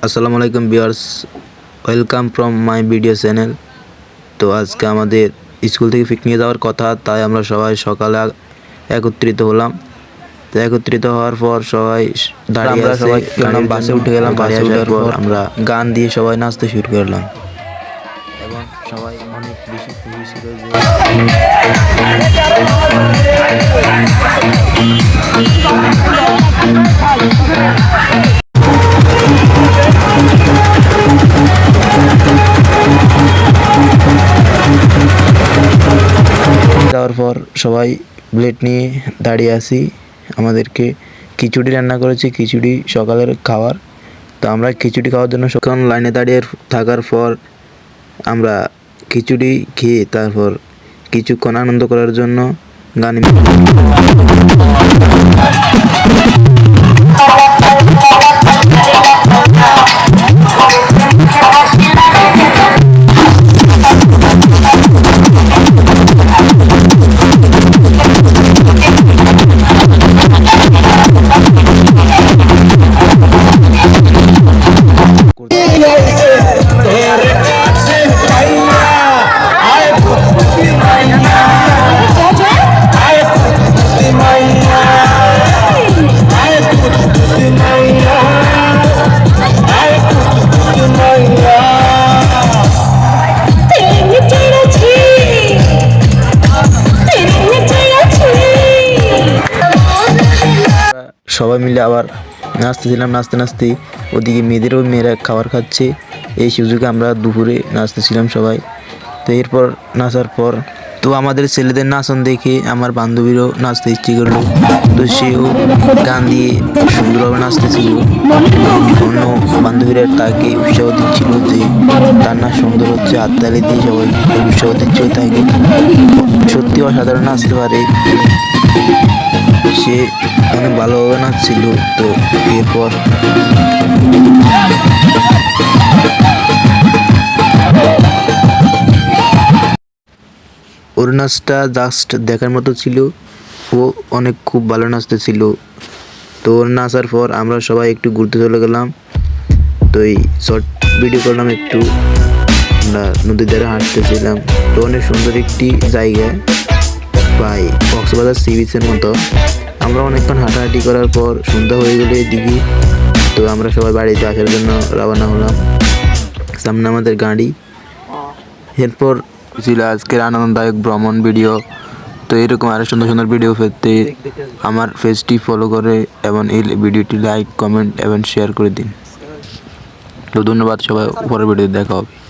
আসসালামু আলাইকুম viewers, welcome from my video channel. তো আজকে আমাদের স্কুল থেকে পিকনিকে যাওয়ার কথা, তাই আমরা সবাই সকালে একত্রিত হলাম। তো একত্রিত হওয়ার পর সবাই দাঁড়িয়ে আছে, বাসে উঠে গেলাম। বাসে ওঠার পর আমরা গান দিয়ে সবাই নাচতে শুরু করলাম এবং সবাই অনেক বেশি খুশি ছিল যাওয়ার পর সবাই প্লেট নিয়ে দাঁড়িয়ে আছি। আমাদেরকে খিচুড়ি রান্না করেছে, খিচুড়ি সকালের খাবার। তো আমরা খিচুড়ি খাওয়ার জন্য সকাল লাইনে দাঁড়িয়ে থাকার পর আমরা খিচুড়ি খেয়ে তারপর কিছুক্ষণ আনন্দ করার জন্য গান সবাই মিলে আবার নাচতেছিলাম। নাচতে নাচতে ওদিকে মেয়েরা খাবার খাচ্ছে, এই সুযোগে আমরা দুপুরে নাচতেছিলাম সবাই। তো এরপর নাচার পর তো আমাদের ছেলেদের নাচন দেখে আমার বান্ধবীরও নাচতে ইচ্ছে করলো। তো সেও গান দিয়ে সুন্দরভাবে নাচতেছিল। অন্য বান্ধবীরা তাকে উৎসাহ দিচ্ছিল যে তার নাচ সুন্দর হচ্ছে, হাততালি দিয়ে সবাই উৎসাহ দিচ্ছিল তাকে। সত্যি অসাধারণ নাচতে পারে, সে অনেক ভালোভাবে নাচছিল। তো এরপর ওর নাচটা জাস্ট দেখার মতো ছিল, ও অনেক খুব ভালো নাচতেছিল। তো ওর নাচার পর আমরা সবাই একটু ঘুরতে চলে গেলাম। তো এই শর্ট ভিডিও করলাম একটু, আমরা নদীর ধারে হাঁটতেছিলাম। তো অনেক সুন্দর একটি জায়গা, প্রায় কক্সবাজার সি বিচের মতো। আমরা অনেকক্ষণ হাঁটাহাঁটি করার পর সন্ধ্যা হয়ে গেলে এদিকে। তো আমরা সবাই বাড়িতে আসার জন্য রওনা হলাম, সামনে আমাদের গাড়ি। এরপর ছিল আজকের আনন্দদায়ক ভ্রমণ ভিডিও। তো এরকম আরও সুন্দর সুন্দর ভিডিও পেতে আমার পেজটি ফলো করে এবং এই ভিডিওটি লাইক, কমেন্ট এবং শেয়ার করে দিন। তো ধন্যবাদ সবাই, পরের ভিডিওতে দেখা হবে।